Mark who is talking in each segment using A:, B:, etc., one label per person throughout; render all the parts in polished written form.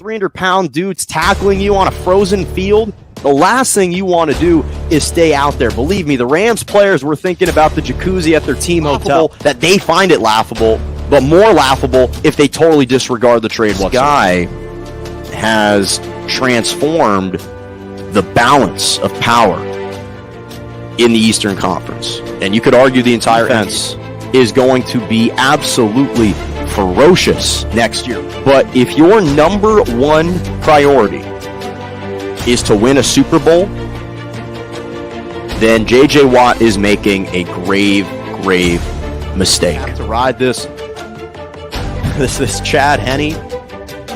A: 300-pound dudes tackling you on a frozen field, the last thing you want to do is stay out there. Believe me, the Rams players were thinking about the jacuzzi at their team hotel, that they find it laughable, but more laughable if they totally disregard the trade whatsoever. This guy has transformed the balance of power in the Eastern Conference. And you could argue the entire defense is going to be absolutely ferocious next year. But if your number one priority is to win a Super Bowl, then J.J. Watt is making a grave mistake. To ride this Chad Henne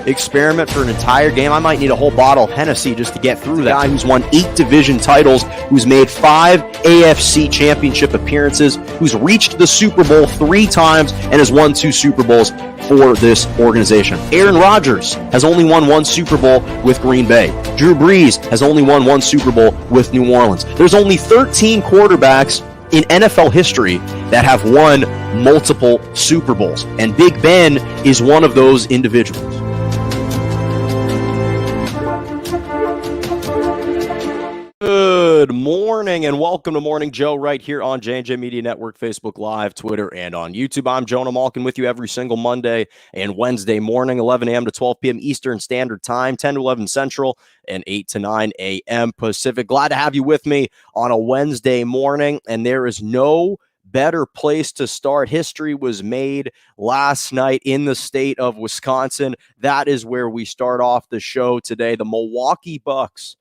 A: experiment for an entire game, I might need a whole bottle of Hennessy just to get through that. Guy who's won 8 division titles, who's made 5 AFC championship appearances, who's reached the Super Bowl 3 times and has won 2 Super Bowls for this organization. Aaron Rodgers has only won 1 Super Bowl with Green Bay. Drew Brees has only won 1 Super Bowl with New Orleans. There's only 13 quarterbacks in NFL history that have won multiple Super Bowls, and Big Ben is one of those individuals. Good morning and welcome to Morning Joe right here on J&J Media Network, Facebook Live, Twitter, and on YouTube. I'm Jonah Malkin with you every single Monday and Wednesday morning, 11 a.m. to 12 p.m. Eastern Standard Time, 10 to 11 Central, and 8 to 9 a.m. Pacific. Glad to have you with me on a Wednesday morning, and there is no better place to start. History was made last night in the state of Wisconsin. That is where we start off the show today. The Milwaukee Bucks,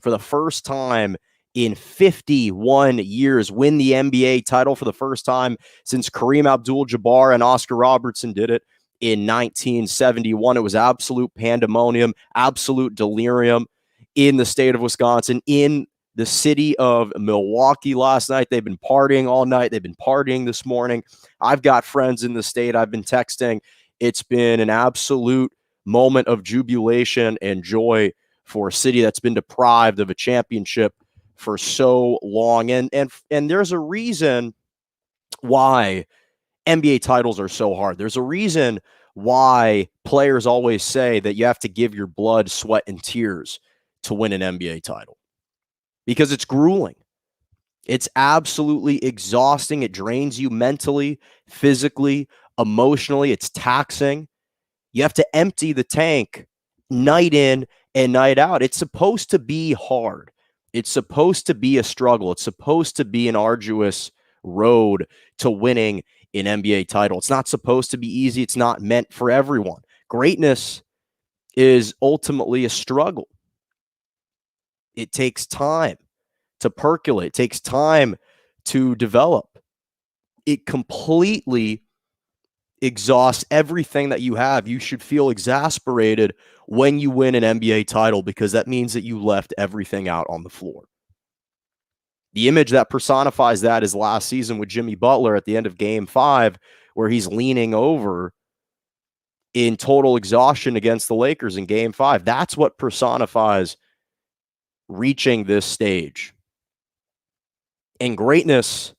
A: for the first time in 51 years, win the NBA title for the first time since Kareem Abdul-Jabbar and Oscar Robertson did it in 1971. It was absolute pandemonium, absolute delirium in the state of Wisconsin, in the city of Milwaukee last night. They've been partying all night. They've been partying this morning. I've got friends in the state. I've been texting. It's been an absolute moment of jubilation and joy for a city that's been deprived of a championship for so long. And there's a reason why NBA titles are so hard. There's a reason why players always say that you have to give your blood, sweat, and tears to win an NBA title. Because it's grueling. It's absolutely exhausting. It drains you mentally, physically, emotionally. It's taxing. You have to empty the tank night in and night out. It's supposed to be hard. It's supposed to be a struggle. It's supposed to be an arduous road to winning an NBA title. It's not supposed to be easy. It's not meant for everyone. Greatness is ultimately a struggle. It takes time to percolate. It takes time to develop. It completely exhausts everything that you have. You should feel exasperated when you win an NBA title because that means that you left everything out on the floor. The image that personifies that is last season with Jimmy Butler at the end of Game 5, where he's leaning over in total exhaustion against the Lakers in Game 5. That's what personifies reaching this stage. And greatness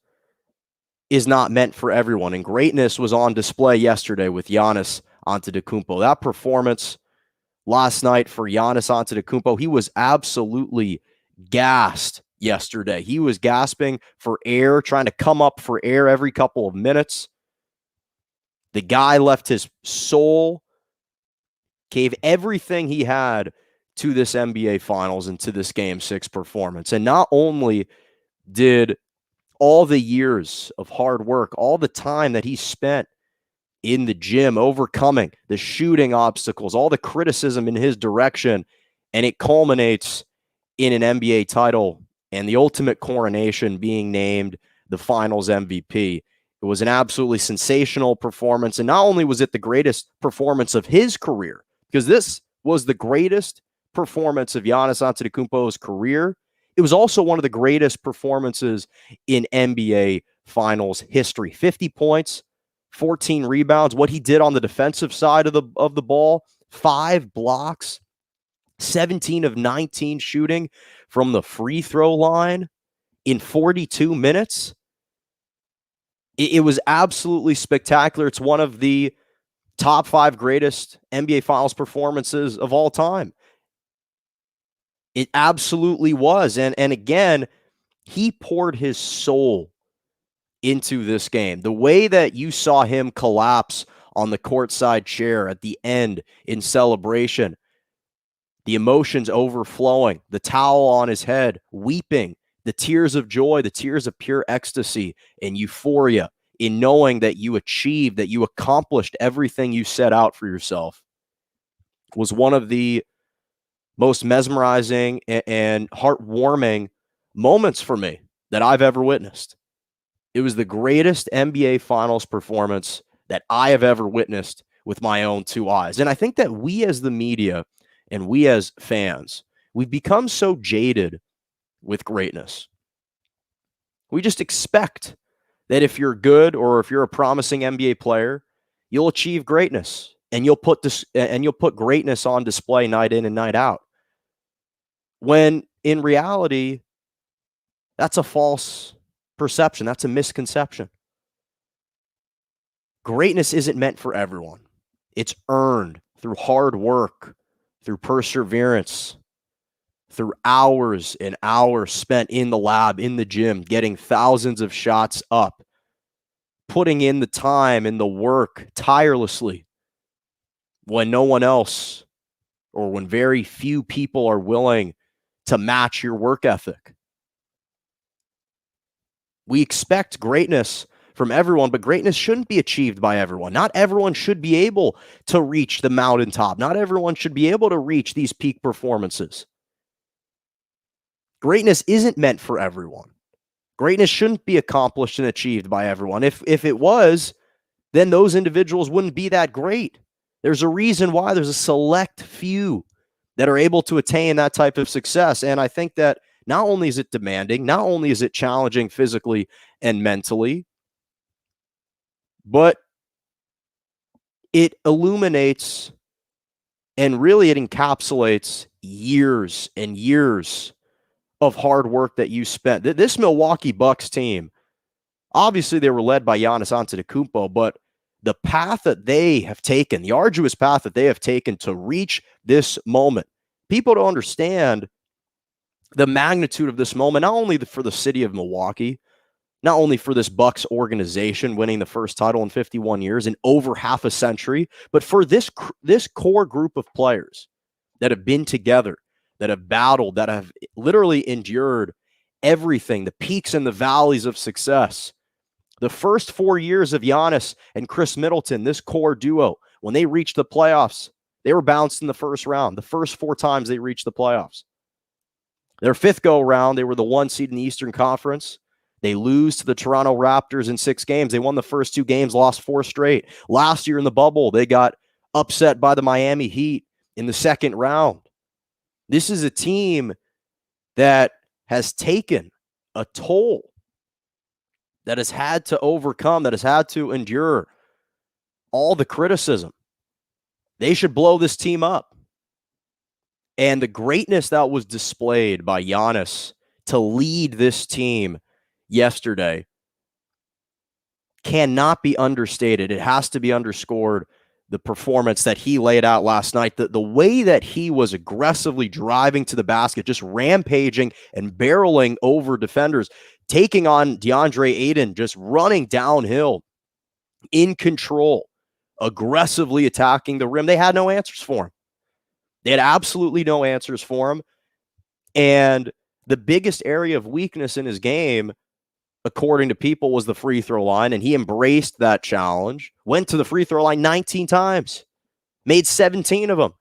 A: is not meant for everyone. And greatness was on display yesterday with Giannis Antetokounmpo. That performance last night for Giannis Antetokounmpo, he was absolutely gassed yesterday. He was gasping for air, trying to come up for air every couple of minutes. The guy left his soul, gave everything he had to this NBA Finals and to this Game 6 performance. And not only did all the years of hard work, all the time that he spent in the gym, overcoming the shooting obstacles, all the criticism in his direction, and it culminates in an NBA title and the ultimate coronation, being named the Finals MVP. It was an absolutely sensational performance, and not only was it the greatest performance of his career, because this was the greatest performance of Giannis Antetokounmpo's career, it was also one of the greatest performances in NBA Finals history. 50 points, 14 rebounds. What he did on the defensive side of the ball, 5 blocks, 17 of 19 shooting from the free throw line in 42 minutes. It was absolutely spectacular. It's one of the top 5 greatest NBA Finals performances of all time. It absolutely was. And again, he poured his soul into this game. The way that you saw him collapse on the courtside chair at the end in celebration, the emotions overflowing, the towel on his head, weeping, the tears of joy, the tears of pure ecstasy and euphoria in knowing that you achieved, that you accomplished everything you set out for yourself, was one of the most mesmerizing and heartwarming moments for me that I've ever witnessed. It was the greatest NBA Finals performance that I have ever witnessed with my own 2 eyes. And I think that we as the media and we as fans, we've become so jaded with greatness. We just expect that if you're good or if you're a promising NBA player, you'll achieve greatness and you'll put greatness on display night in and night out. When in reality, that's a false perception. That's a misconception. Greatness isn't meant for everyone. It's earned through hard work, through perseverance, through hours and hours spent in the lab, in the gym, getting thousands of shots up, putting in the time and the work tirelessly when no one else or when very few people are willing to match your work ethic. We expect greatness from everyone, but greatness shouldn't be achieved by everyone. Not everyone should be able to reach the mountaintop. Not everyone should be able to reach these peak performances. Greatness isn't meant for everyone. Greatness shouldn't be accomplished and achieved by everyone. If it was, then those individuals wouldn't be that great. There's a reason why there's a select few that are able to attain that type of success. And I think that not only is it demanding, not only is it challenging physically and mentally, but it illuminates and really it encapsulates years and years of hard work that you spent. This Milwaukee Bucks team, obviously they were led by Giannis Antetokounmpo, but the path that they have taken, the arduous path that they have taken to reach this moment, people don't understand the magnitude of this moment, not only for the city of Milwaukee, not only for this Bucks organization winning the first title in 51 years in over half a century, but for this core group of players that have been together, that have battled, that have literally endured everything, the peaks and the valleys of success. The first 4 years of Giannis and Chris Middleton, this core duo, when they reached the playoffs, they were bounced in the first round. The first 4 times they reached the playoffs. Their 5th go-around, they were the 1 seed in the Eastern Conference. They lose to the Toronto Raptors in 6 games. They won the first 2 games, lost 4 straight. Last year in the bubble, they got upset by the Miami Heat in the 2nd round. This is a team that has taken a toll, that has had to overcome, that has had to endure all the criticism. They should blow this team up. And the greatness that was displayed by Giannis to lead this team yesterday cannot be understated. It has to be underscored, the performance that he laid out last night, the way that he was aggressively driving to the basket, just rampaging and barreling over defenders, taking on DeAndre Ayton, just running downhill in control, aggressively attacking the rim. They had no answers for him. They had absolutely no answers for him. And the biggest area of weakness in his game, according to people, was the free throw line. And he embraced that challenge, went to the free throw line 19 times, made 17 of them,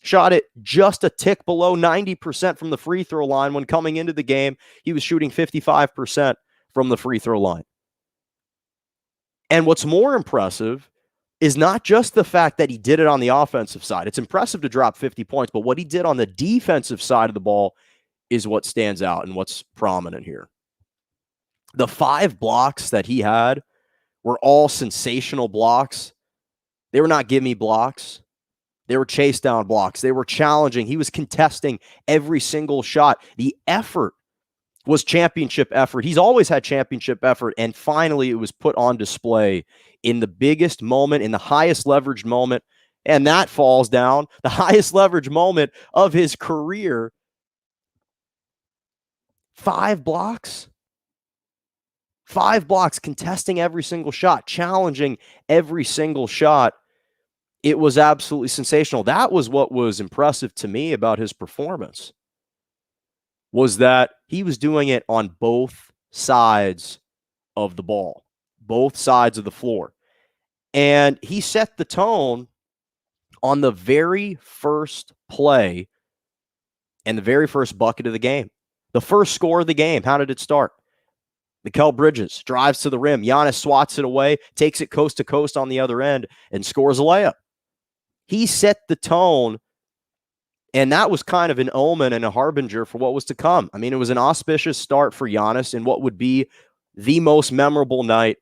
A: shot it just a tick below 90% from the free throw line. When coming into the game, he was shooting 55% from the free throw line. And what's more impressive is not just the fact that he did it on the offensive side. It's impressive to drop 50 points, but what he did on the defensive side of the ball is what stands out and what's prominent here. The 5 blocks that he had were all sensational blocks. They were not gimme blocks. They were chase down blocks. They were challenging. He was contesting every single shot. The effort was championship effort. He's always had championship effort, and finally it was put on display in the biggest moment, in the highest leveraged moment, and that falls down. The highest leverage moment of his career. 5 blocks. 5 blocks, contesting every single shot, challenging every single shot. It was absolutely sensational. That was what was impressive to me about his performance, was that he was doing it on both sides of the ball, both sides of the floor. And he set the tone on the very first play and the very first bucket of the game. The first score of the game, how did it start? Mikal Bridges drives to the rim. Giannis swats it away, takes it coast to coast on the other end, and scores a layup. He set the tone, and that was kind of an omen and a harbinger for what was to come. I mean, it was an auspicious start for Giannis in what would be the most memorable night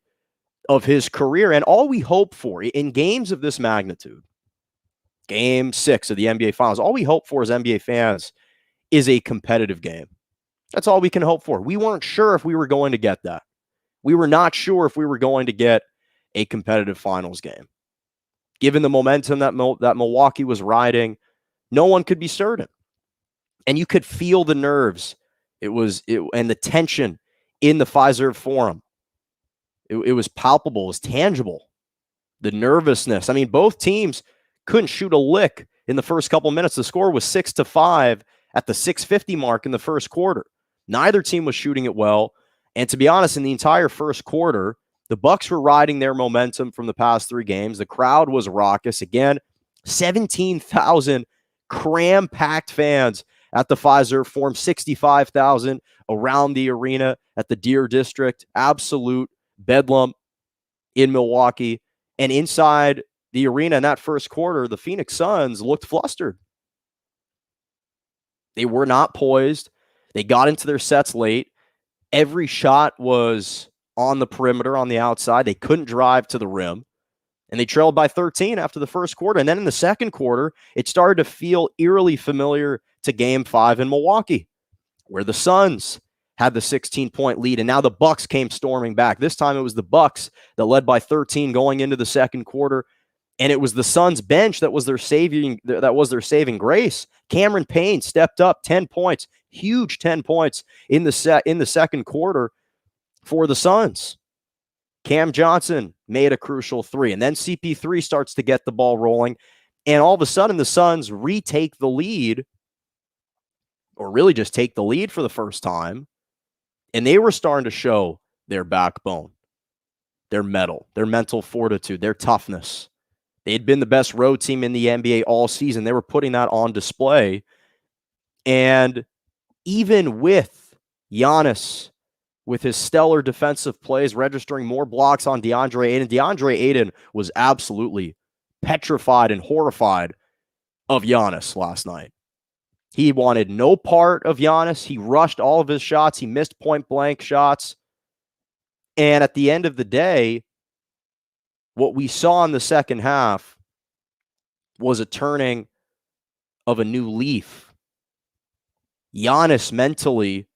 A: of his career. And all we hope for in games of this magnitude, Game 6 of the NBA Finals, all we hope for as NBA fans is a competitive game. That's all we can hope for. We weren't sure if we were going to get that. We were not sure if we were going to get a competitive finals game. Given the momentum that Milwaukee was riding, no one could be certain. And you could feel the nerves. And the tension in the Fiserv Forum. It was palpable. It was tangible. The nervousness. I mean, both teams couldn't shoot a lick in the first couple minutes. The score was 6-5 at the 6:50 mark in the first quarter. Neither team was shooting it well. And to be honest, in the entire first quarter, the Bucks were riding their momentum from the past 3 games. The crowd was raucous. Again, 17,000 cram-packed fans at the Fiserv Forum, 65,000 around the arena at the Deer District. Absolute bedlam in Milwaukee. And inside the arena in that first quarter, the Phoenix Suns looked flustered. They were not poised. They got into their sets late. Every shot was on the perimeter, on the outside. They couldn't drive to the rim. And they trailed by 13 after the first quarter. And then in the second quarter, it started to feel eerily familiar to Game 5 in Milwaukee, where the Suns had the 16-point lead. And now the Bucks came storming back. This time it was the Bucks that led by 13 going into the second quarter. And it was the Suns bench that was their saving grace. Cameron Payne stepped up 10 points, huge 10 points in the second quarter for the Suns. Cam Johnson made a crucial 3, and then CP3 starts to get the ball rolling, and all of a sudden the Suns retake the lead, or really just take the lead for the first time, and they were starting to show their backbone, their mettle, their mental fortitude, their toughness. They had been the best road team in the NBA all season. They were putting that on display. And even with Giannis, with his stellar defensive plays, registering more blocks on DeAndre Ayton was absolutely petrified and horrified of Giannis last night. He wanted no part of Giannis. He rushed all of his shots. He missed point-blank shots. And at the end of the day, what we saw in the second half was a turning of a new leaf. Giannis mentally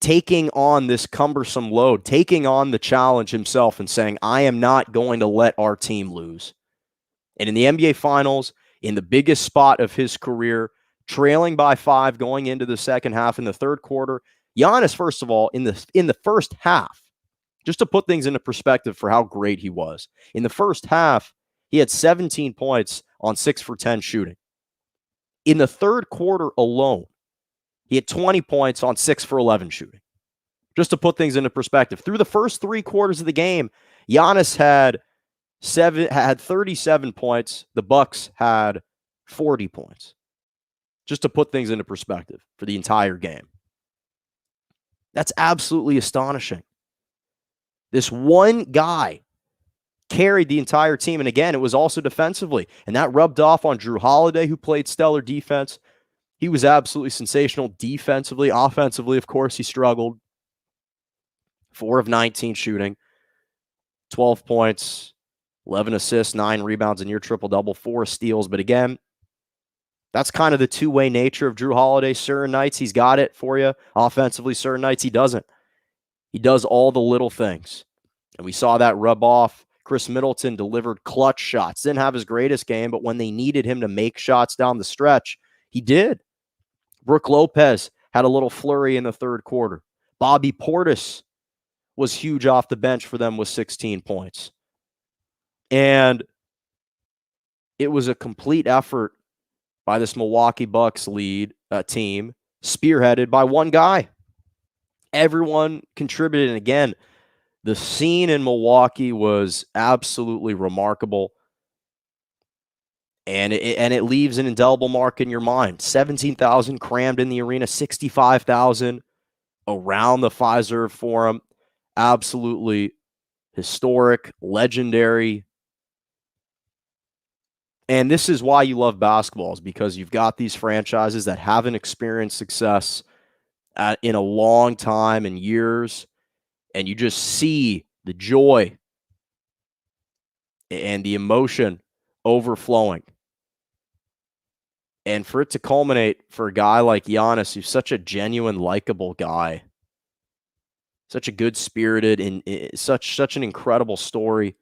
A: taking on this cumbersome load, taking on the challenge himself and saying, I am not going to let our team lose. And in the NBA Finals, in the biggest spot of his career, trailing by 5 going into the second half in the third quarter, Giannis, first of all, in the first half, just to put things into perspective for how great he was. In the first half, he had 17 points on 6 for 10 shooting. In the third quarter alone, he had 20 points on 6 for 11 shooting. Just to put things into perspective. Through the first 3 quarters of the game, Giannis had 37 points. The Bucks had 40 points. Just to put things into perspective for the entire game. That's absolutely astonishing. This one guy carried the entire team. And again, it was also defensively. And that rubbed off on Drew Holiday, who played stellar defense. He was absolutely sensational defensively. Offensively, of course, he struggled. 4 of 19 shooting. 12 points, 11 assists, 9 rebounds, a near triple-double, 4 steals. But again, That's kind of the two-way nature of Drew Holiday. Certain nights he's got it for you offensively. Certain nights he doesn't. He does all the little things. And we saw that rub off. Chris Middleton delivered clutch shots. Didn't have his greatest game, but when they needed him to make shots down the stretch, he did. Brook Lopez had a little flurry in the third quarter. Bobby Portis was huge off the bench for them with 16 points. And it was a complete effort by this Milwaukee Bucks team, spearheaded by one guy. Everyone contributed. And again, the scene in Milwaukee was absolutely remarkable. And it leaves an indelible mark in your mind. 17,000 crammed in the arena, 65,000 around the Fiserv Forum. Absolutely historic, legendary. And this is why you love basketball, is because you've got these franchises that haven't experienced success in a long time and years, and you just see the joy and the emotion overflowing. And for it to culminate for a guy like Giannis, who's such a genuine, likable guy, such a good-spirited, and such an incredible story,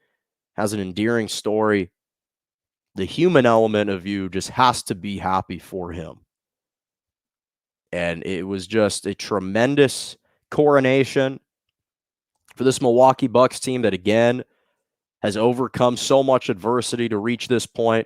A: has an endearing story, the human element of you just has to be happy for him. And it was just a tremendous coronation for this Milwaukee Bucks team that, again, has overcome so much adversity to reach this point.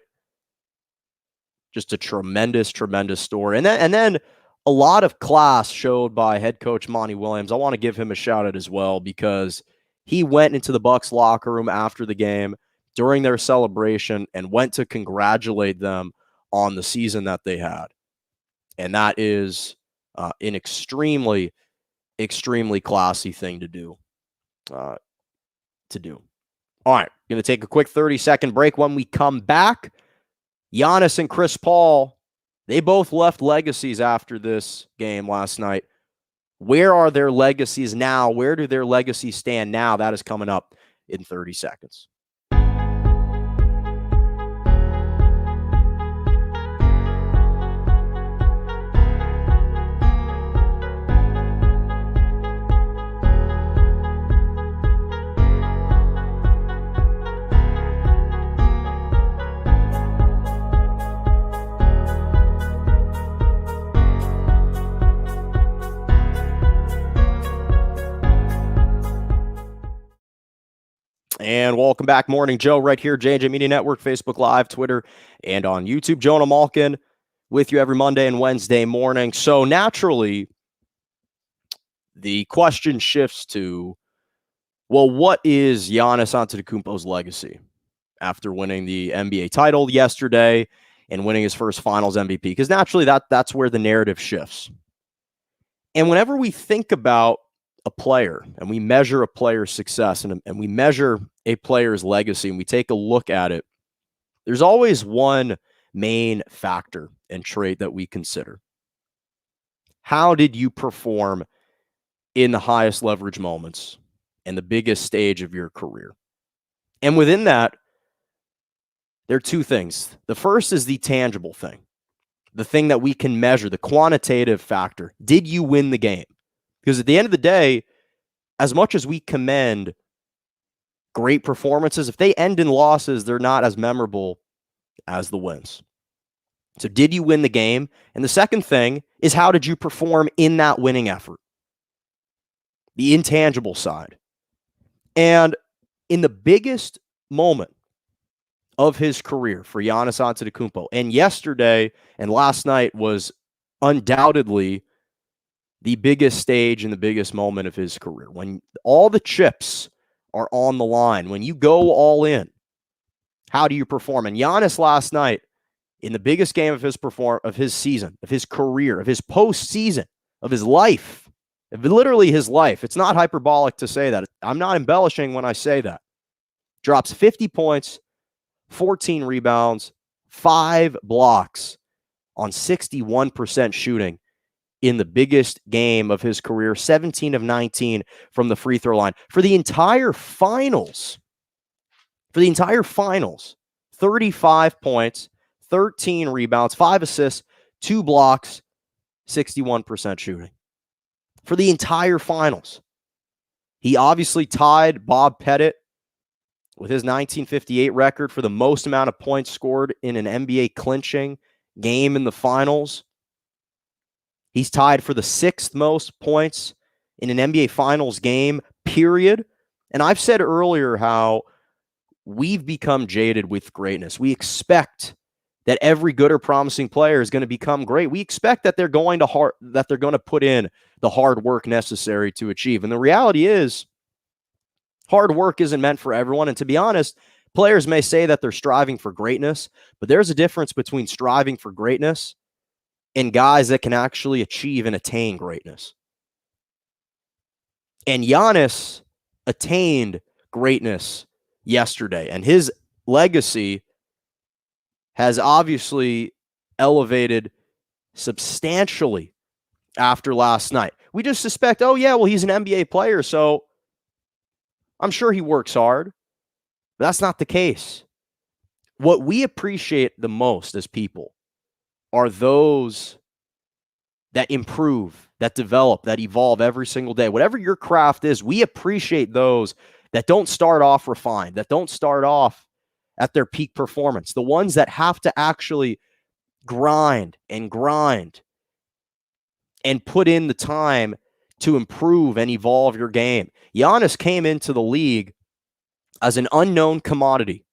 A: Just a tremendous, tremendous story. And then a lot of class showed by head coach Monty Williams. I want to give him a shout out as well, because he went into the Bucks locker room after the game during their celebration and went to congratulate them on the season that they had. And that is an extremely, extremely classy thing to do. All right, going to take a quick 30-second break. When we come back, Giannis and Chris Paul, they both left legacies after this game last night. Where are their legacies now? Where do their legacies stand now? That is coming up in 30 seconds. And welcome back, Morning Joe, right here, J&J Media Network, Facebook Live, Twitter, and on YouTube. Jonah Malkin with you every Monday and Wednesday morning. So naturally, the question shifts to, well, what is Giannis Antetokounmpo's legacy after winning the NBA title yesterday and winning his first Finals MVP? Because naturally, that's where the narrative shifts. And whenever we think about a player and we measure a player's success and we measure a player's legacy and we take a look at it, there's always one main factor and trait that we consider. How did you perform in the highest leverage moments and the biggest stage of your career? And within that, there are two things. The first is the tangible thing, the thing that we can measure, the quantitative factor. Did you win the game? Because at the end of the day, as much as we commend great performances, if they end in losses, they're not as memorable as the wins. So did you win the game? And the second thing is, how did you perform in that winning effort? The intangible side. And in the biggest moment of his career for Giannis Antetokounmpo, and yesterday and last night was undoubtedly the biggest stage and the biggest moment of his career, when all the chips are on the line, when you go all in, how do you perform? And Giannis last night, in the biggest game of his season, of his career, of his postseason, of his life, literally his life. It's not hyperbolic to say that. I'm not embellishing when I say that. Drops 50 points, 14 rebounds, 5 blocks on 61% shooting in the biggest game of his career, 17 of 19 from the free throw line. For the entire finals, 35 points, 13 rebounds, 5 assists, 2 blocks, 61% shooting for the entire finals. He obviously tied Bob Pettit with his 1958 record for the most amount of points scored in an NBA clinching game in the finals. He's tied for the 6th most points in an NBA Finals game, period. And I've said earlier how we've become jaded with greatness. We expect that every good or promising player is going to become great. We expect that they're going to put in the hard work necessary to achieve. And the reality is, hard work isn't meant for everyone. And to be honest, players may say that they're striving for greatness, but there's a difference between striving for greatness and guys that can actually achieve and attain greatness. And Giannis attained greatness yesterday, and his legacy has obviously elevated substantially after last night. We just suspect, oh yeah, well, he's an NBA player, so I'm sure he works hard. But that's not the case. What we appreciate the most as people are those that improve, that develop, that evolve every single day. Whatever your craft is, we appreciate those that don't start off refined, that don't start off at their peak performance, the ones that have to actually grind and put in the time to improve and evolve your game. Giannis came into the league as an unknown commodity,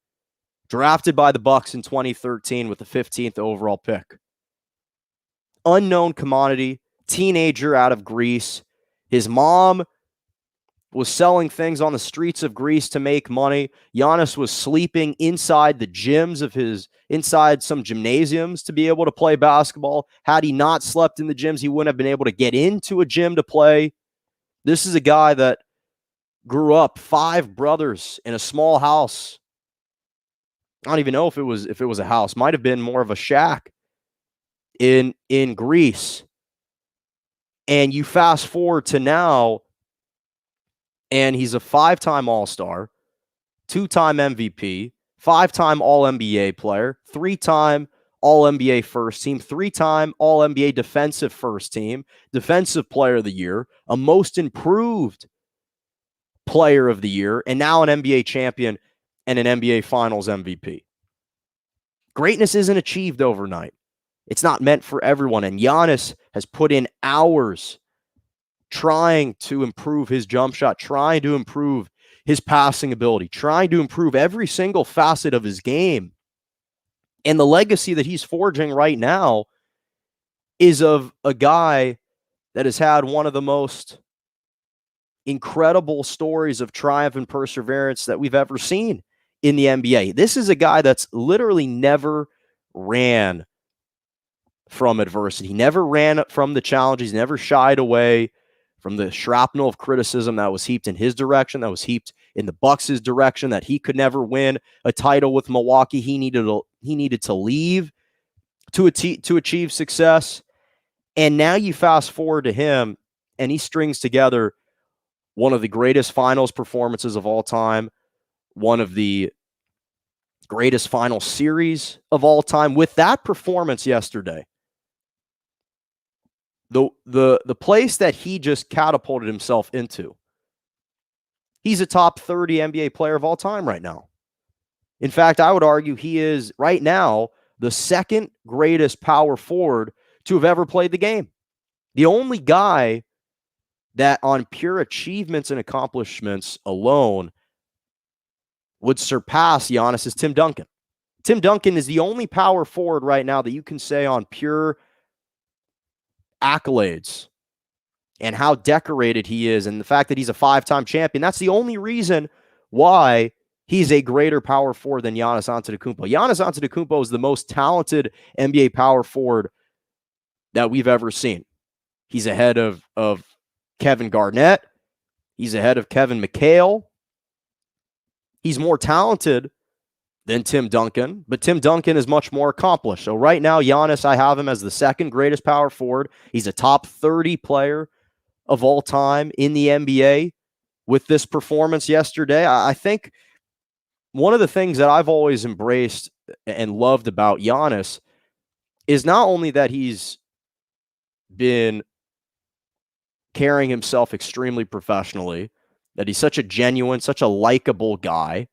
A: drafted by the Bucks in 2013 with the 15th overall pick. Unknown commodity, teenager out of Greece. His mom was selling things on the streets of Greece to make money. Giannis was sleeping inside the gyms of inside some gymnasiums to be able to play basketball. Had he not slept in the gyms, he wouldn't have been able to get into a gym to play. This is a guy that grew up 5 brothers in a small house. I don't even know if it was a house. Might have been more of a shack in Greece. And you fast forward to now, and he's a 5-time All-Star, 2-time MVP, 5-time All-NBA player, 3-time All-NBA first team, 3-time All-NBA defensive first team, defensive player of the year, a most improved player of the year, and now an NBA champion and an NBA Finals MVP. Greatness isn't achieved overnight. It's not meant for everyone, and Giannis has put in hours trying to improve his jump shot, trying to improve his passing ability, trying to improve every single facet of his game. And the legacy that he's forging right now is of a guy that has had one of the most incredible stories of triumph and perseverance that we've ever seen in the NBA. This is a guy that's literally never ran from adversity. He never ran from the challenges, never shied away from the shrapnel of criticism that was heaped in his direction, that was heaped in the Bucks' direction, that he could never win a title with Milwaukee. He needed to leave to achieve success. And now you fast forward to him, and he strings together one of the greatest finals performances of all time, one of the greatest final series of all time. With that performance yesterday, the place that he just catapulted himself into, he's a top 30 NBA player of all time right now. In fact, I would argue he is right now the second greatest power forward to have ever played the game. The only guy that on pure achievements and accomplishments alone would surpass Giannis is Tim Duncan. Tim Duncan is the only power forward right now that you can say on pure accolades and how decorated he is and the fact that he's a 5-time champion. That's the only reason why he's a greater power forward than Giannis Antetokounmpo. Giannis Antetokounmpo is the most talented NBA power forward that we've ever seen. He's ahead of Kevin Garnett. He's ahead of Kevin McHale. He's more talented than Tim Duncan, but Tim Duncan is much more accomplished. So right now, Giannis, I have him as the second greatest power forward. He's a top 30 player of all time in the NBA with this performance yesterday. I think one of the things that I've always embraced and loved about Giannis is not only that he's been carrying himself extremely professionally, that he's such a genuine, such a likable guy,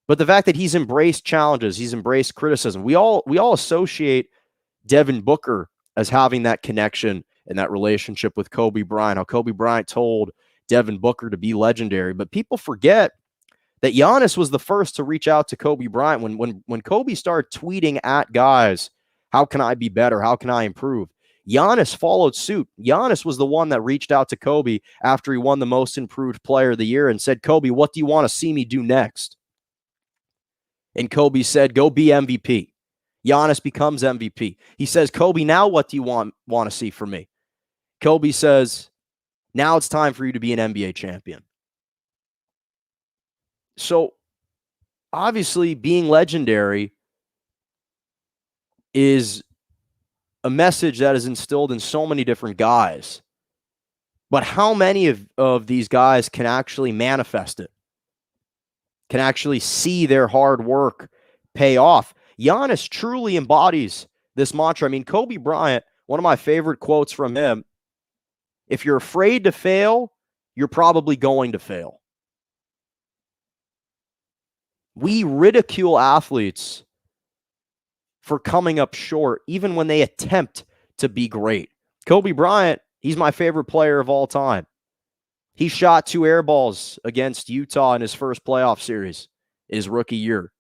A: but the fact that he's embraced challenges, he's embraced criticism. We all associate Devin Booker as having that connection and that relationship with Kobe Bryant, how Kobe Bryant told Devin Booker to be legendary. But people forget that Giannis was the first to reach out to Kobe Bryant when Kobe started tweeting at guys, how can I be better? How can I improve? Giannis followed suit. Giannis was the one that reached out to Kobe after he won the most improved player of the year and said, Kobe, what do you want to see me do next? And Kobe said, go be MVP. Giannis becomes MVP. He says, Kobe, now what do you want to see from me? Kobe says, now it's time for you to be an NBA champion. So obviously being legendary is a message that is instilled in so many different guys. But how many of these guys can actually manifest it? Can actually see their hard work pay off? Giannis truly embodies this mantra. I mean, Kobe Bryant, one of my favorite quotes from him, if you're afraid to fail, you're probably going to fail. We ridicule athletes for coming up short, even when they attempt to be great. Kobe Bryant, he's my favorite player of all time. He shot 2 air balls against Utah in his first playoff series, his rookie year.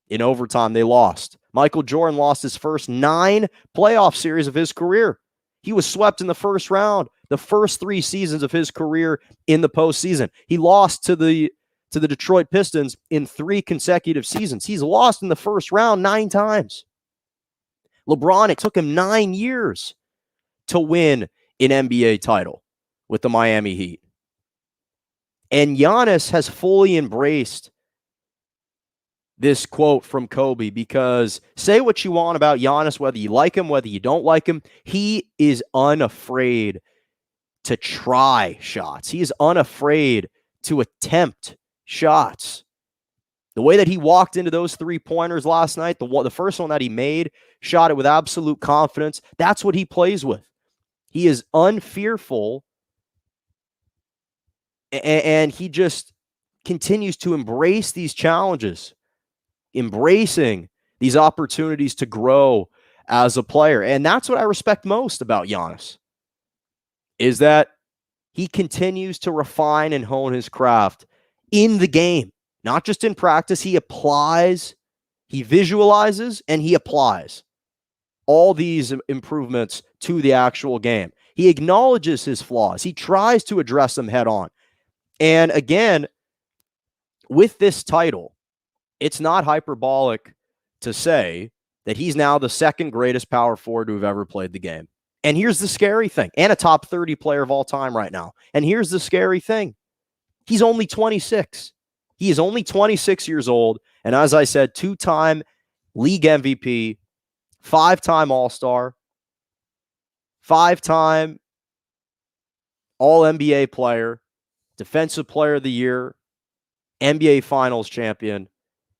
A: In overtime, they lost. Michael Jordan lost his first 9 playoff series of his career. He was swept in the first round, the first 3 seasons of his career in the postseason. He lost to the Detroit Pistons in 3 consecutive seasons. He's lost in the first round 9 times. LeBron, it took him 9 years to win an NBA title with the Miami Heat. And Giannis has fully embraced this quote from Kobe, because say what you want about Giannis, whether you like him, whether you don't like him, he is unafraid to try shots. He is unafraid to attempt shots. The way that he walked into those 3-pointers last night, the first one that he made, shot it with absolute confidence. That's what he plays with. He is unfearful, and he just continues to embrace these challenges, embracing these opportunities to grow as a player. And that's what I respect most about Giannis, is that he continues to refine and hone his craft in the game, not just in practice. He applies, he visualizes, and he applies all these improvements to the actual game. He acknowledges his flaws. He tries to address them head on. And again, with this title, it's not hyperbolic to say that he's now the second greatest power forward to have ever played the game. And here's the scary thing, and a top 30 player of all time right now. And here's the scary thing. He's only 26. He is only 26 years old. And as I said, 2-time league MVP, 5-time All-Star, 5-time All-NBA player, Defensive Player of the Year, NBA Finals champion,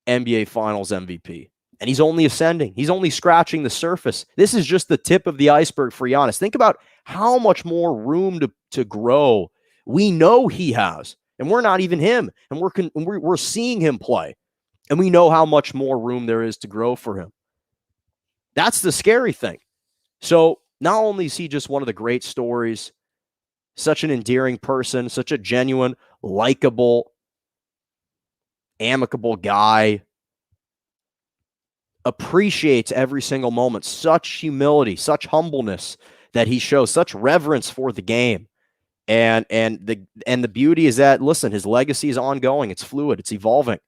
A: NBA Finals MVP. And he's only ascending. He's only scratching the surface. This is just the tip of the iceberg for Giannis. Think about how much more room to grow we know he has. And we're not even him. And we're seeing him play. And we know how much more room there is to grow for him. That's the scary thing. So not only is he just one of the great stories, such an endearing person, such a genuine, likable, amicable guy, appreciates every single moment, such humility, such humbleness that he shows, such reverence for the game. And the beauty is that, listen, his legacy is ongoing. It's fluid. It's evolving.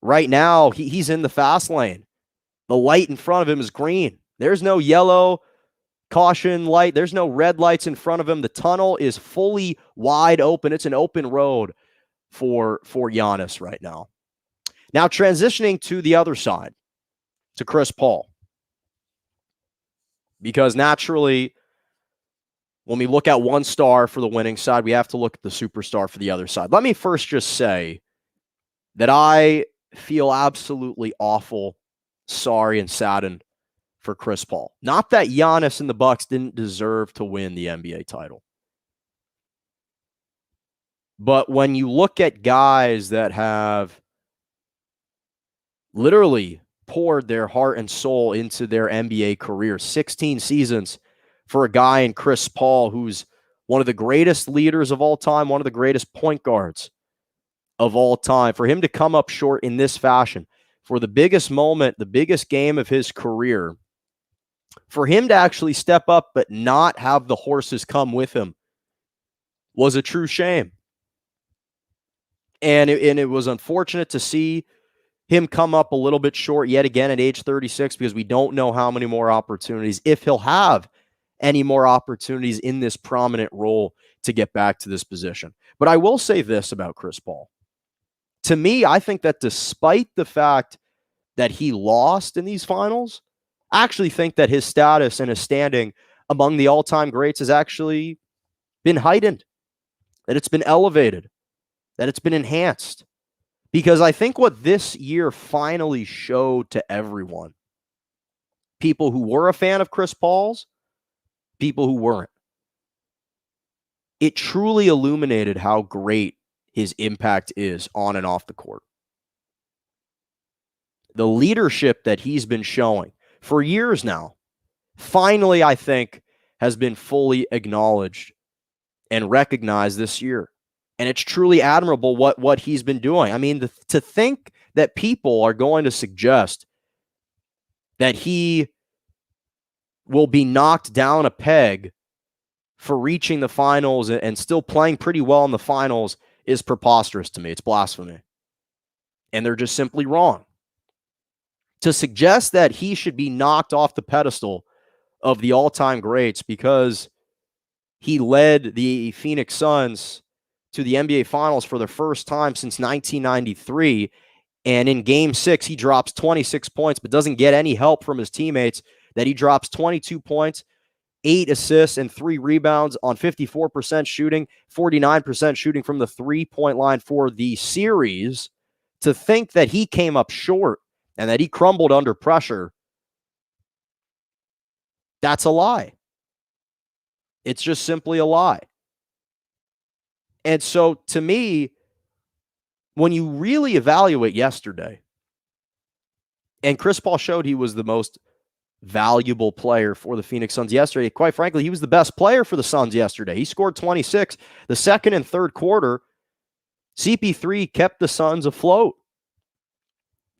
A: Right now, he's in the fast lane. The light in front of him is green. There's no yellow caution light. There's no red lights in front of him. The tunnel is fully wide open. It's an open road for Giannis right now. Now, transitioning to the other side, to Chris Paul. Because naturally, when we look at one star for the winning side, we have to look at the superstar for the other side. Let me first just say that I feel absolutely awful, sorry, and saddened for Chris Paul. Not that Giannis and the Bucks didn't deserve to win the NBA title. But when you look at guys that have literally poured their heart and soul into their NBA career, 16 seasons for a guy in Chris Paul, who's one of the greatest leaders of all time, one of the greatest point guards of all time, for him to come up short in this fashion, for the biggest moment, the biggest game of his career, for him to actually step up but not have the horses come with him was a true shame. And it was unfortunate to see him come up a little bit short yet again at age 36, because we don't know how many more opportunities, if he'll have any more opportunities in this prominent role to get back to this position. But I will say this about Chris Paul. To me, I think that despite the fact that he lost in these finals, I actually think that his status and his standing among the all-time greats has actually been heightened, that it's been elevated, that it's been enhanced. Because I think what this year finally showed to everyone, people who were a fan of Chris Paul's, people who weren't, it truly illuminated how great his impact is on and off the court. The leadership that he's been showing for years now, finally, I think, has been fully acknowledged and recognized this year. And it's truly admirable what he's been doing. I mean, to think that people are going to suggest that he will be knocked down a peg for reaching the finals and still playing pretty well in the finals is preposterous to me. It's blasphemy. And they're just simply wrong. To suggest that he should be knocked off the pedestal of the all-time greats because he led the Phoenix Suns to the NBA Finals for the first time since 1993, and in Game 6, he drops 26 points but doesn't get any help from his teammates, that he drops 22 points, 8 assists, and 3 rebounds on 54% shooting, 49% shooting from the three-point line for the series. To think that he came up short and that he crumbled under pressure, that's a lie. It's just simply a lie. And so, to me, when you really evaluate yesterday, and Chris Paul showed he was the most valuable player for the Phoenix Suns yesterday. Quite frankly, he was the best player for the Suns yesterday. He scored 26. The second and third quarter, CP3 kept the Suns afloat.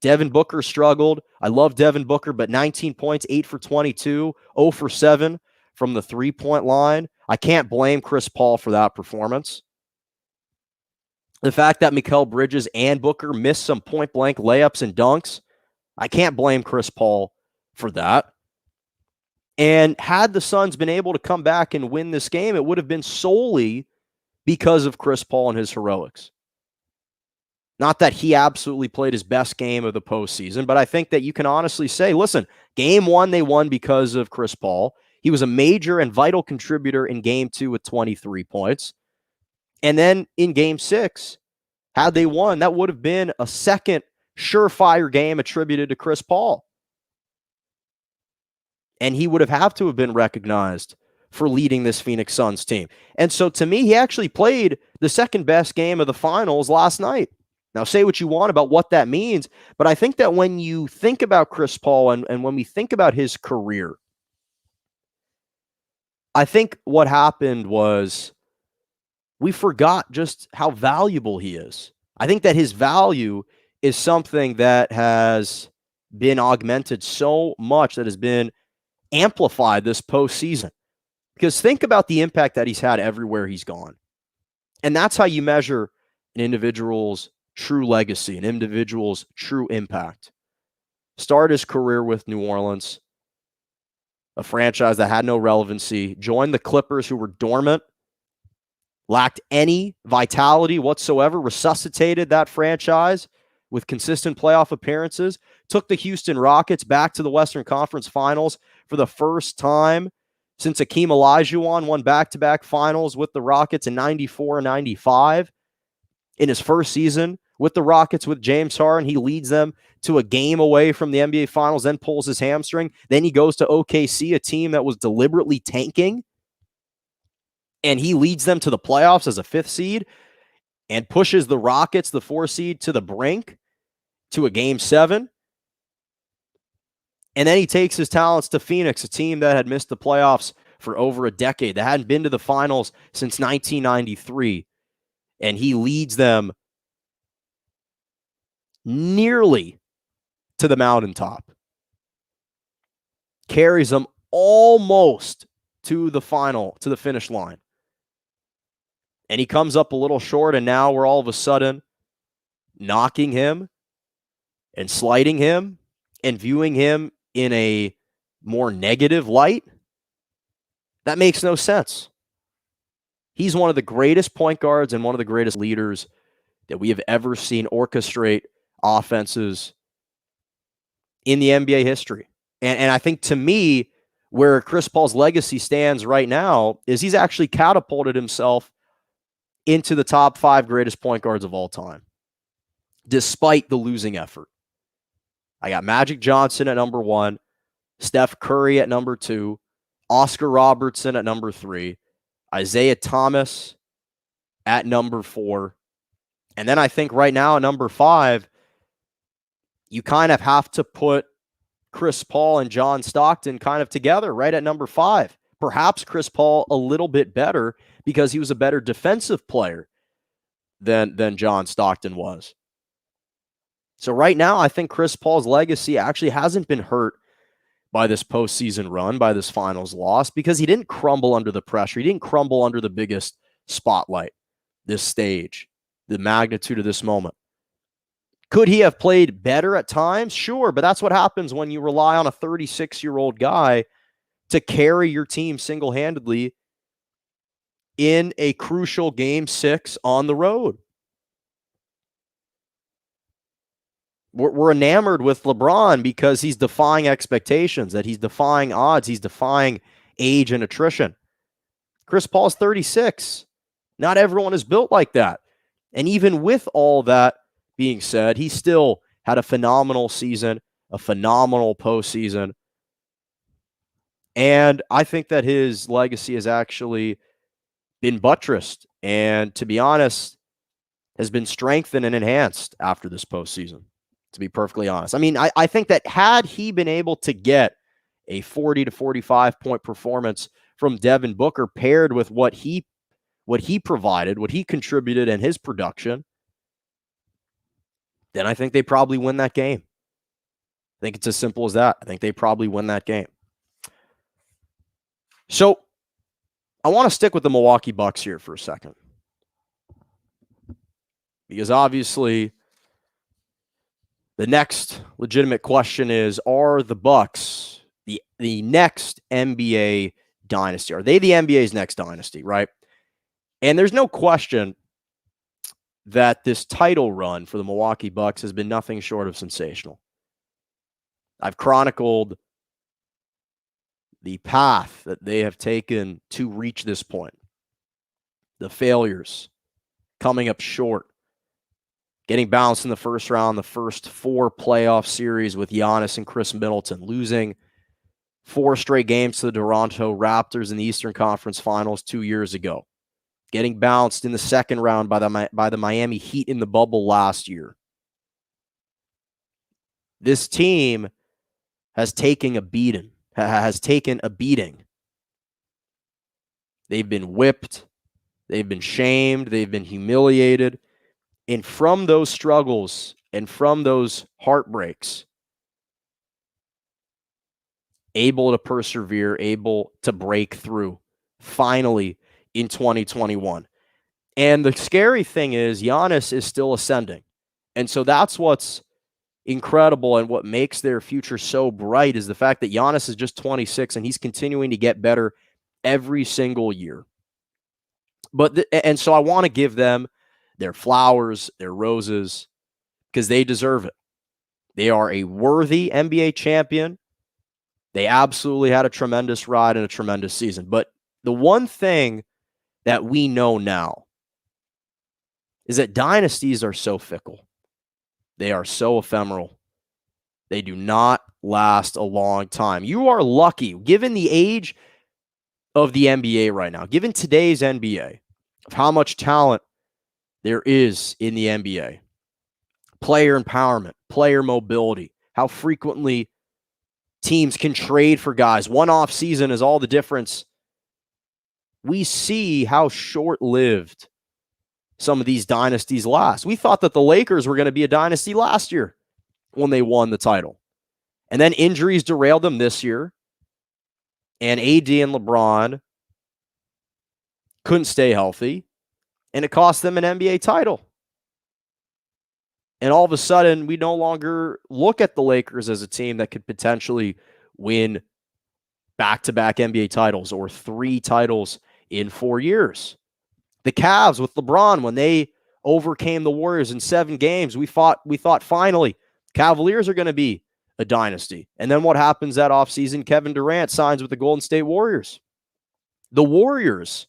A: Devin Booker struggled. I love Devin Booker, but 19 points, 8 for 22, 0 for 7 from the three-point line. I can't blame Chris Paul for that performance. The fact that Mikal Bridges and Booker missed some point-blank layups and dunks, I can't blame Chris Paul for that. And had the Suns been able to come back and win this game, it would have been solely because of Chris Paul and his heroics. Not that he absolutely played his best game of the postseason, but I think that you can honestly say, listen, Game 1 they won because of Chris Paul. He was a major and vital contributor in Game 2 with 23 points. And then in Game 6, had they won, that would have been a second surefire game attributed to Chris Paul. And he would have to have been recognized for leading this Phoenix Suns team. And so to me, he actually played the second best game of the finals last night. Now, say what you want about what that means, but I think that when you think about Chris Paul and when we think about his career, I think what happened was we forgot just how valuable he is. I think that his value is something that has been augmented so much, that has been amplified this postseason. Because think about the impact that he's had everywhere he's gone. And that's how you measure an individual's true legacy, an individual's true impact. Started his career with New Orleans, a franchise that had no relevancy, joined the Clippers, who were dormant, lacked any vitality whatsoever, resuscitated that franchise with consistent playoff appearances, took the Houston Rockets back to the Western Conference Finals for the first time since Hakeem Olajuwon won back-to-back finals with the Rockets in 94 and 95. In his first season, with the Rockets with James Harden. He leads them to a game away from the NBA Finals, then pulls his hamstring. Then he goes to OKC, a team that was deliberately tanking, and he leads them to the playoffs as a 5th seed and pushes the Rockets, the 4 seed, to the brink, to a Game 7. And then he takes his talents to Phoenix, a team that had missed the playoffs for over a decade, that hadn't been to the finals since 1993. And he leads them nearly to the mountaintop. Carries them almost to the finish line. And he comes up a little short, and now we're all of a sudden knocking him and slighting him and viewing him in a more negative light. That makes no sense. He's one of the greatest point guards and one of the greatest leaders that we have ever seen orchestrate offenses in the NBA history. And I think, to me, where Chris Paul's legacy stands right now is he's actually catapulted himself into the top 5 greatest point guards of all time, despite the losing effort. I got Magic Johnson at number 1, Steph Curry at number 2, Oscar Robertson at number 3, Isaiah Thomas at number 4. And then I think right now at number 5, you kind of have to put Chris Paul and John Stockton kind of together right at number 5. Perhaps Chris Paul a little bit better because he was a better defensive player than John Stockton was. So right now, I think Chris Paul's legacy actually hasn't been hurt by this postseason run, by this finals loss, because he didn't crumble under the pressure. He didn't crumble under the biggest spotlight, this stage, the magnitude of this moment. Could he have played better at times? Sure, but that's what happens when you rely on a 36-year-old guy to carry your team single-handedly in a crucial Game 6 on the road. We're enamored with LeBron because he's defying expectations, that he's defying odds, he's defying age and attrition. Chris Paul's 36. Not everyone is built like that. And even with all that being said, he still had a phenomenal season, a phenomenal postseason. And I think that his legacy has actually been buttressed and, to be honest, has been strengthened and enhanced after this postseason, to be perfectly honest. I mean, I think that had he been able to get a 40 to 45 point performance from Devin Booker paired with what he provided, what he contributed and his production, then I think they probably win that game. I think it's as simple as that. I think they probably win that game. So I want to stick with the Milwaukee Bucks here for a second, because obviously the next legitimate question is, are the Bucks the next NBA dynasty? Are they the NBA's next dynasty, right? And there's no question that this title run for the Milwaukee Bucks has been nothing short of sensational. I've chronicled the path that they have taken to reach this point. The failures, coming up short, getting bounced in the first round, the first 4 playoff series with Giannis and Chris Middleton, losing 4 straight games to the Toronto Raptors in the Eastern Conference Finals 2 years ago, getting bounced in the second round by the Miami Heat in the bubble last year. This team has taken a beating. They've been whipped. They've been shamed. They've been humiliated. And from those struggles and from those heartbreaks, able to persevere, able to break through, finally in 2021. And the scary thing is Giannis is still ascending. And so that's what's incredible and what makes their future so bright is the fact that Giannis is just 26 and he's continuing to get better every single year. And so I want to give them their flowers, their roses, because they deserve it. They are a worthy NBA champion. They absolutely had a tremendous ride and a tremendous season. But the one thing that we know now is that dynasties are so fickle. They are so ephemeral. They do not last a long time. You are lucky, given the age of the NBA right now, given today's NBA, of how much talent there is in the NBA. Player empowerment, player mobility, how frequently teams can trade for guys. One off season is all the difference. We see how short-lived some of these dynasties last. We thought that the Lakers were going to be a dynasty last year when they won the title. And then injuries derailed them this year. And AD and LeBron couldn't stay healthy. And it cost them an NBA title. And all of a sudden, we no longer look at the Lakers as a team that could potentially win back-to-back NBA titles or 3 titles in 4 years. The Cavs with LeBron, when they overcame the Warriors in 7 games, we thought finally Cavaliers are going to be a dynasty. And then what happens that offseason? Kevin Durant signs with the Golden State Warriors. The Warriors,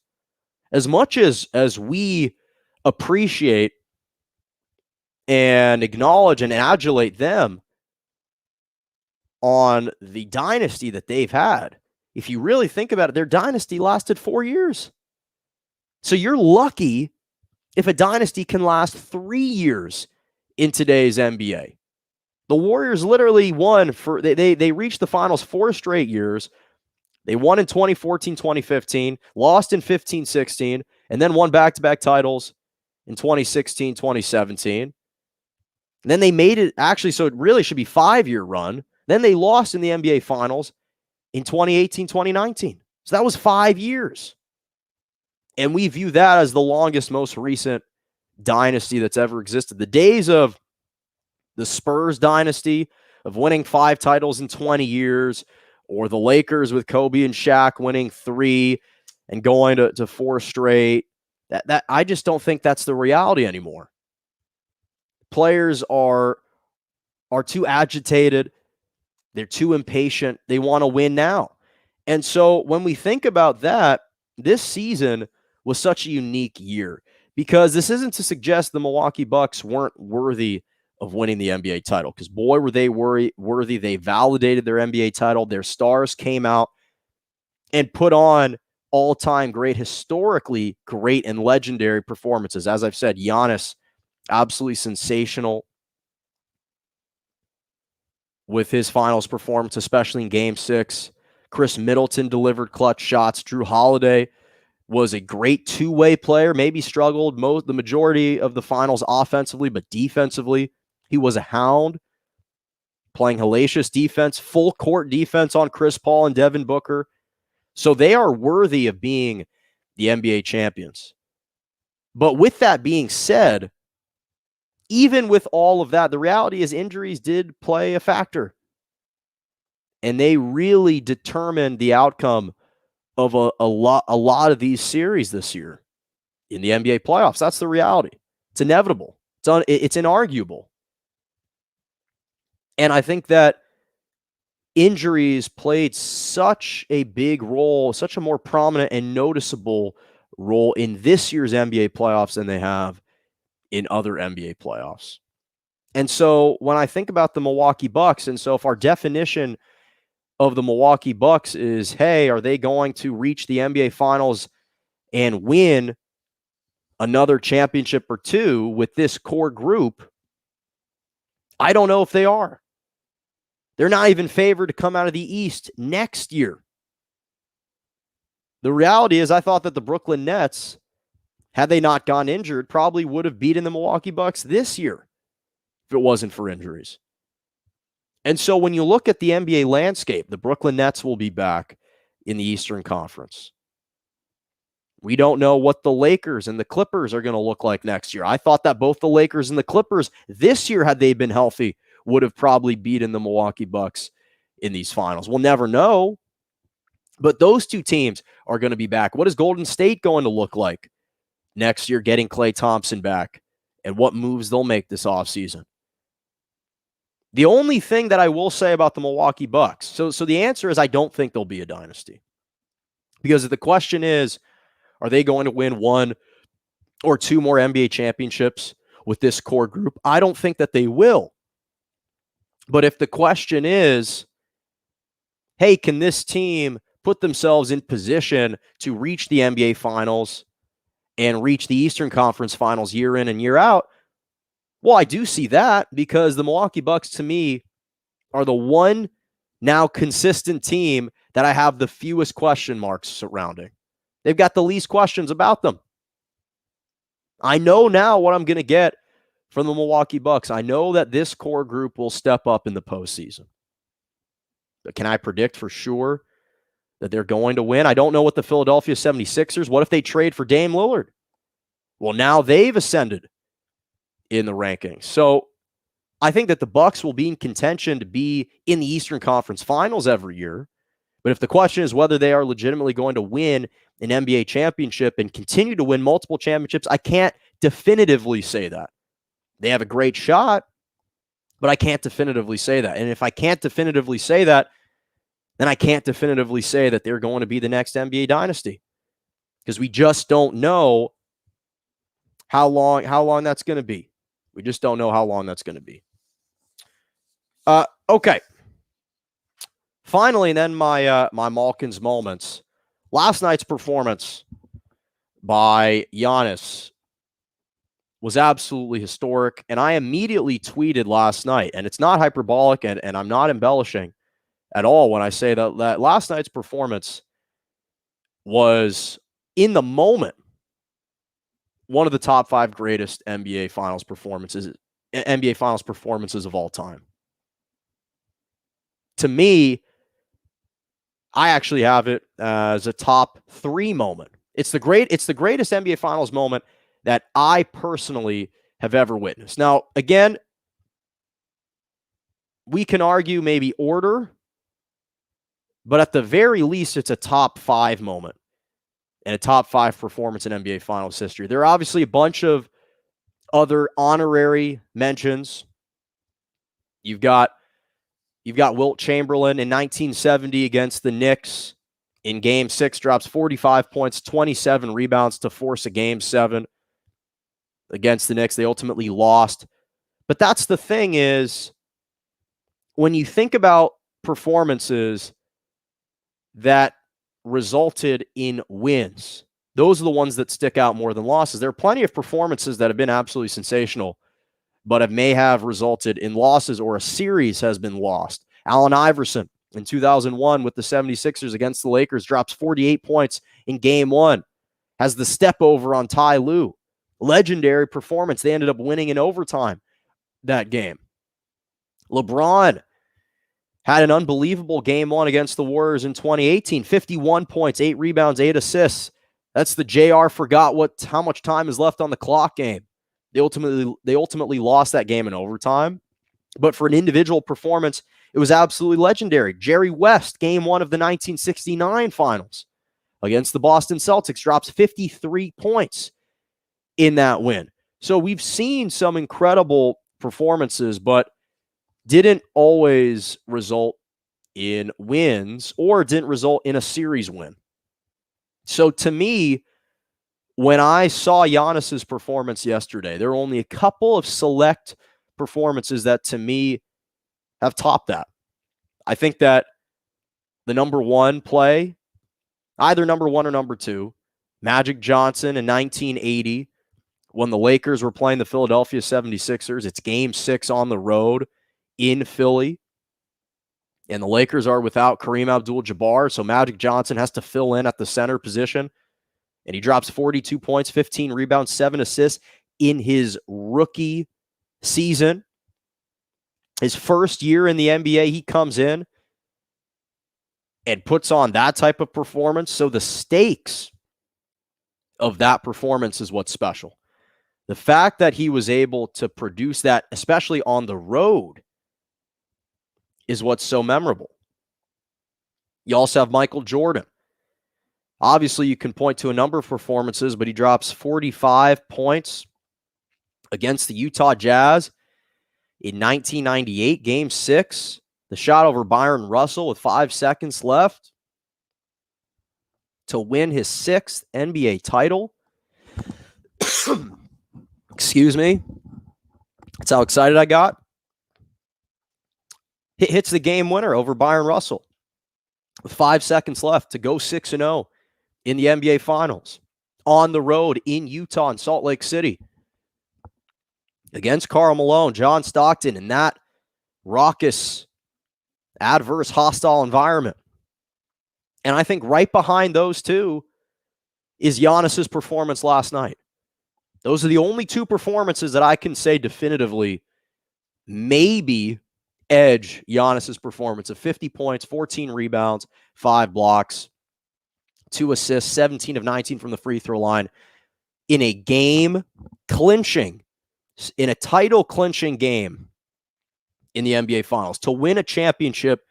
A: as much as we appreciate and acknowledge and adulate them on the dynasty that they've had, if you really think about it, their dynasty lasted 4 years. So you're lucky if a dynasty can last 3 years in today's NBA. The Warriors literally won they reached the finals 4 straight years. They won in 2014, 2015, lost in 15, 16, and then won back-to-back titles in 2016, 2017. And then they made it, actually, so it really should be 5-year run. Then they lost in the NBA Finals in 2018, 2019. So that was 5 years. And we view that as the longest, most recent dynasty that's ever existed. The days of the Spurs dynasty, of winning 5 titles in 20 years, or the Lakers with Kobe and Shaq winning 3 and going to 4 straight, that I just don't think that's the reality anymore. Players are too agitated. They're too impatient. They want to win now. And so when we think about that, this season was such a unique year, because this isn't to suggest the Milwaukee Bucks weren't worthy of winning the NBA title, because boy, were they worthy. They validated their NBA title. Their stars came out and put on all-time great, historically great and legendary performances. As I've said, Giannis, absolutely sensational with his finals performance, especially in Game 6. Chris Middleton delivered clutch shots. Drew Holiday was a great two-way player, maybe struggled the majority of the finals offensively, but defensively, he was a hound, playing hellacious defense, full court defense on Chris Paul and Devin Booker. So they are worthy of being the NBA champions. But with that being said, even with all of that, the reality is injuries did play a factor. And they really determined the outcome of a lot of these series this year in the NBA playoffs. That's the reality. It's inevitable. It's inarguable. And I think that injuries played such a big role, such a more prominent and noticeable role in this year's NBA playoffs than they have in other NBA playoffs. And so when I think about the Milwaukee Bucks, and so if our definition of the Milwaukee Bucks is, hey, are they going to reach the NBA Finals and win another championship or 2 with this core group? I don't know if they are. They're not even favored to come out of the East next year. The reality is, I thought that the Brooklyn Nets, had they not gone injured, probably would have beaten the Milwaukee Bucks this year if it wasn't for injuries. And so when you look at the NBA landscape, the Brooklyn Nets will be back in the Eastern Conference. We don't know what the Lakers and the Clippers are going to look like next year. I thought that both the Lakers and the Clippers this year, had they been healthy, would have probably beaten the Milwaukee Bucks in these finals. We'll never know. But those two teams are going to be back. What is Golden State going to look like next year, getting Klay Thompson back, and what moves they'll make this offseason? The only thing that I will say about the Milwaukee Bucks, so the answer is I don't think they'll be a dynasty. Because the question is, are they going to win 1 or 2 more NBA championships with this core group. I don't think that they will. But if the question is, hey, can this team put themselves in position to reach the NBA Finals and reach the Eastern Conference Finals year in and year out? Well, I do see that, because the Milwaukee Bucks, to me, are the one now consistent team that I have the fewest question marks surrounding. They've got the least questions about them. I know now what I'm going to get from the Milwaukee Bucks. I know that this core group will step up in the postseason. But can I predict for sure that they're going to win? I don't know what the Philadelphia 76ers, what if they trade for Dame Lillard? Well, now they've ascended in the rankings. So I think that the Bucks will be in contention to be in the Eastern Conference Finals every year. But if the question is whether they are legitimately going to win an NBA championship and continue to win multiple championships, I can't definitively say that. They have a great shot, but I can't definitively say that. And if I can't definitively say that, then I can't definitively say that they're going to be the next NBA dynasty, because we just don't know how long that's going to be. We just don't know how long that's going to be. Okay. Finally, then my Malkin's moments. Last night's performance by Giannis was absolutely historic, and I immediately tweeted last night, and it's not hyperbolic, and I'm not embellishing at all when I say that last night's performance was, in the moment, one of the top 5 greatest NBA Finals performances of all time. To me, I actually have it as a top 3 moment. It's the greatest NBA Finals moment that I personally have ever witnessed. Now, again, we can argue maybe order, but at the very least, it's a top 5 moment and a top 5 performance in NBA Finals history. There are obviously a bunch of other honorary mentions. You've got Wilt Chamberlain in 1970 against the Knicks. In Game 6, drops 45 points, 27 rebounds to force a Game 7 against the Knicks. They ultimately lost. But that's the thing, is when you think about performances that resulted in wins, those are the ones that stick out more than losses. There are plenty of performances that have been absolutely sensational, but may have resulted in losses, or a series has been lost. Allen Iverson in 2001 with the 76ers against the Lakers drops 48 points in Game 1, has the step over on Ty Lue. Legendary performance. They ended up winning in overtime that game. LeBron had an unbelievable Game 1 against the Warriors in 2018. 51 points, 8 rebounds, 8 assists. That's the JR forgot how much time is left on the clock game. They ultimately lost that game in overtime. But for an individual performance, it was absolutely legendary. Jerry West, Game 1 of the 1969 Finals against the Boston Celtics, drops 53 points in that win. So we've seen some incredible performances, but didn't always result in wins, or didn't result in a series win. So to me, when I saw Giannis's performance yesterday, there were only a couple of select performances that, to me, have topped that. I think that the number 1 play, either number 1 or number 2, Magic Johnson in 1980, when the Lakers were playing the Philadelphia 76ers. It's Game 6 on the road in Philly, and the Lakers are without Kareem Abdul-Jabbar, so Magic Johnson has to fill in at the center position, and he drops 42 points, 15 rebounds, 7 assists in his rookie season. His first year in the NBA, he comes in and puts on that type of performance. So the stakes of that performance is what's special. The fact that he was able to produce that, especially on the road, is what's so memorable. You also have Michael Jordan. Obviously, you can point to a number of performances, but he drops 45 points against the Utah Jazz in 1998, Game 6. The shot over Byron Russell with 5 seconds left to win his 6th NBA title. Excuse me. That's how excited I got. Hits the game winner over Byron Russell with 5 seconds left to go 6-0 in the NBA Finals on the road in Utah and Salt Lake City against Karl Malone, John Stockton, in that raucous, adverse, hostile environment. And I think right behind those two is Giannis's performance last night. Those are the only two performances that I can say definitively maybe edge Giannis's performance of 50 points, 14 rebounds, 5 blocks, 2 assists, 17 of 19 from the free throw line in a game clinching, in a title clinching game in the NBA Finals to win a championship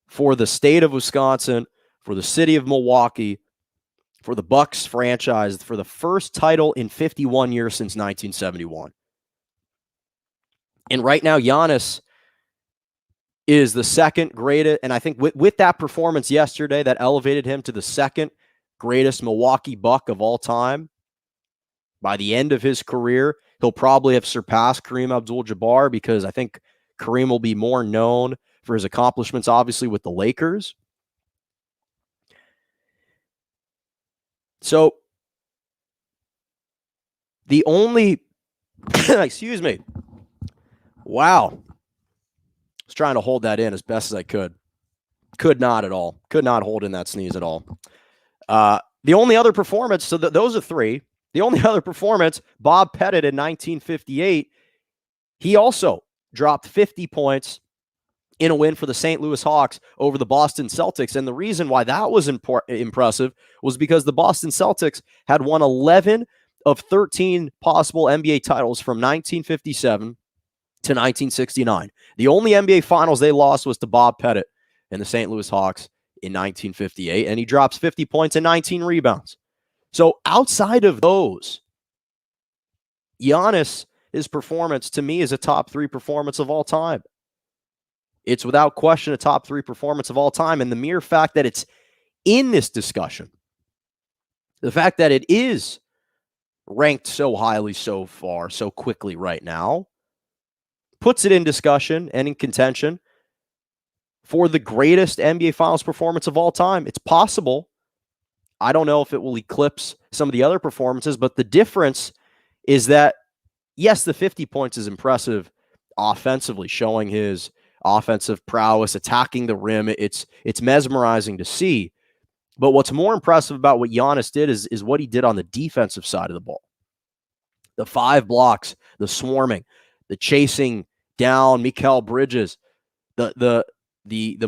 A: for the state of Wisconsin, for the city of Milwaukee, for the Bucks franchise, for the first title in 51 years since 1971. And right now, Giannis is the second greatest, and I think with that performance yesterday, that elevated him to the second greatest Milwaukee Buck of all time. By the end of his career, he'll probably have surpassed Kareem Abdul-Jabbar, because I think Kareem will be more known for his accomplishments, obviously, with the Lakers. So, the only, excuse me, wow. I was trying to hold that in as best as I could. Could not at all. Could not hold in that sneeze at all. The only other performance, so those are three. The only other performance, Bob Pettit in 1958, he also dropped 50 points in a win for the St. Louis Hawks over the Boston Celtics. And the reason why that was impressive was because the Boston Celtics had won 11 of 13 possible NBA titles from 1957 to 1969. The only NBA Finals they lost was to Bob Pettit and the St. Louis Hawks in 1958, and he drops 50 points and 19 rebounds. So outside of those, Giannis, his performance to me is a top 3 performance of all time. It's without question a top 3 performance of all time. And the mere fact that it's in this discussion, the fact that it is ranked so highly so far, so quickly right now, puts it in discussion and in contention for the greatest NBA Finals performance of all time. It's possible. I don't know if it will eclipse some of the other performances, but the difference is that, yes, the 50 points is impressive offensively, showing his offensive prowess, attacking the rim. It's mesmerizing to see. But what's more impressive about what Giannis did is what he did on the defensive side of the ball. The 5 blocks, the swarming, the chasing down Mikal Bridges, the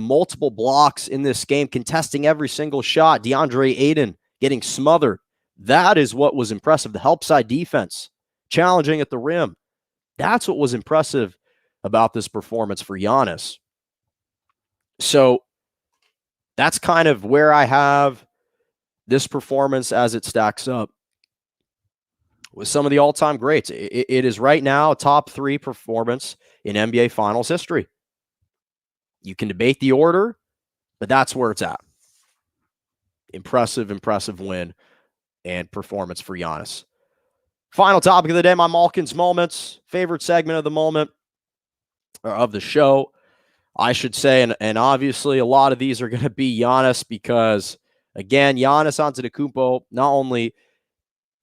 A: multiple blocks in this game, contesting every single shot, DeAndre Ayton getting smothered. That is what was impressive. The help side defense, challenging at the rim. That's what was impressive about this performance for Giannis. So that's kind of where I have this performance as it stacks up with some of the all-time greats. It is right now a top 3 performance in NBA Finals history. You can debate the order, but that's where it's at. Impressive win and performance for Giannis. Final topic of the day, my Malkin's moments. Favorite segment of the moment, or of the show, I should say. And obviously a lot of these are going to be Giannis because, again, Giannis Antetokounmpo not only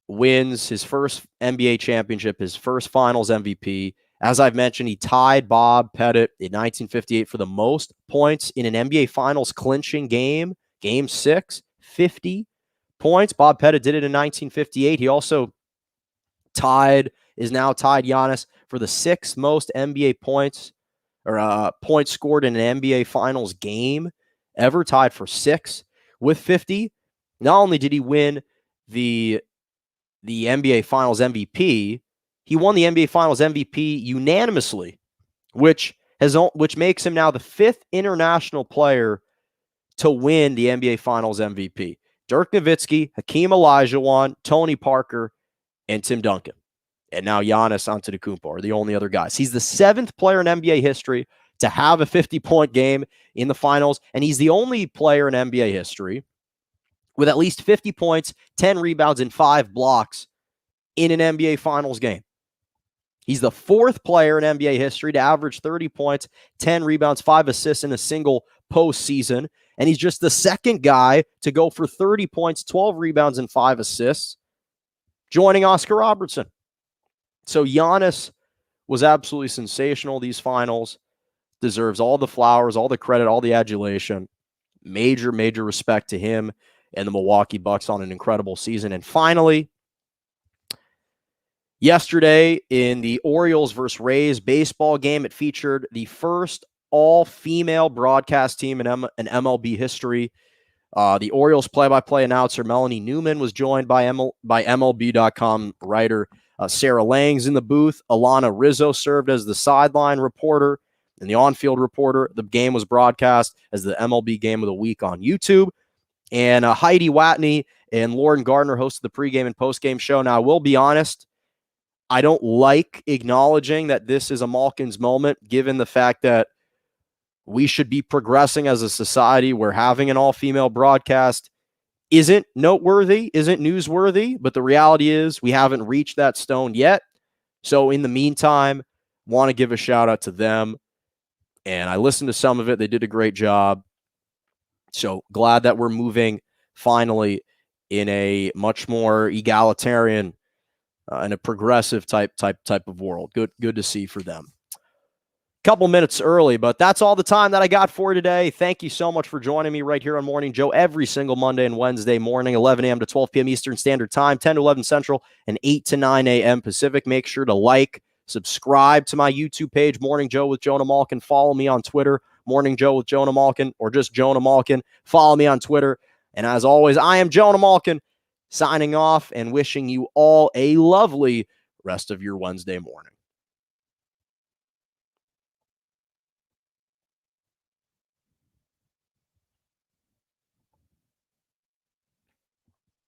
A: wins his first NBA championship, his first Finals MVP. As I've mentioned, he tied Bob Pettit in 1958 for the most points in an NBA Finals clinching game, Game 6, 50 points. Bob Pettit did it in 1958. He also is now tied Giannis for the 6th most NBA points or points scored in an NBA Finals game ever, tied for 6 with 50. Not only did he win the NBA Finals MVP, he won the NBA Finals MVP unanimously, which makes him now the 5th international player to win the NBA Finals MVP. Dirk Nowitzki, Hakeem Olajuwon, Tony Parker, and Tim Duncan. And now Giannis Antetokounmpo are the only other guys. He's the 7th player in NBA history to have a 50-point game in the finals, and he's the only player in NBA history with at least 50 points, 10 rebounds, and 5 blocks in an NBA Finals game. He's the fourth player in NBA history to average 30 points, 10 rebounds, 5 assists in a single postseason. And he's just the second guy to go for 30 points, 12 rebounds, and 5 assists, joining Oscar Robertson. So Giannis was absolutely sensational these finals. Deserves all the flowers, all the credit, all the adulation. Major, major respect to him and the Milwaukee Bucks on an incredible season. And finally, yesterday in the Orioles versus Rays baseball game, it featured the first all-female broadcast team in MLB history. The Orioles play-by-play announcer Melanie Newman was joined by MLB.com writer Sarah Langs in the booth. Alana Rizzo served as the sideline reporter and the on-field reporter. The game was broadcast as the MLB Game of the Week on YouTube. And Heidi Watney and Lauren Gardner hosted the pregame and postgame show. Now, I will be honest, I don't like acknowledging that this is a Malkin's moment, given the fact that we should be progressing as a society where having an all-female broadcast isn't noteworthy, isn't newsworthy, but the reality is we haven't reached that stone yet. So in the meantime, want to give a shout out to them. And I listened to some of it. They did a great job. So glad that we're moving finally in a much more egalitarian and a progressive type of world. Good to see for them. Couple minutes early, but that's all the time that I got for today. Thank you so much for joining me right here on Morning Joe every single Monday and Wednesday morning, 11 a.m. to 12 p.m. Eastern Standard Time, 10 to 11 Central, and 8 to 9 a.m. Pacific. Make sure to like, subscribe to my YouTube page, Morning Joe with Jonah Malkin. Follow me on Twitter, Morning Joe with Jonah Malkin, or just Jonah Malkin. Follow me on Twitter. And as always, I am Jonah Malkin, signing off and wishing you all a lovely rest of your Wednesday morning.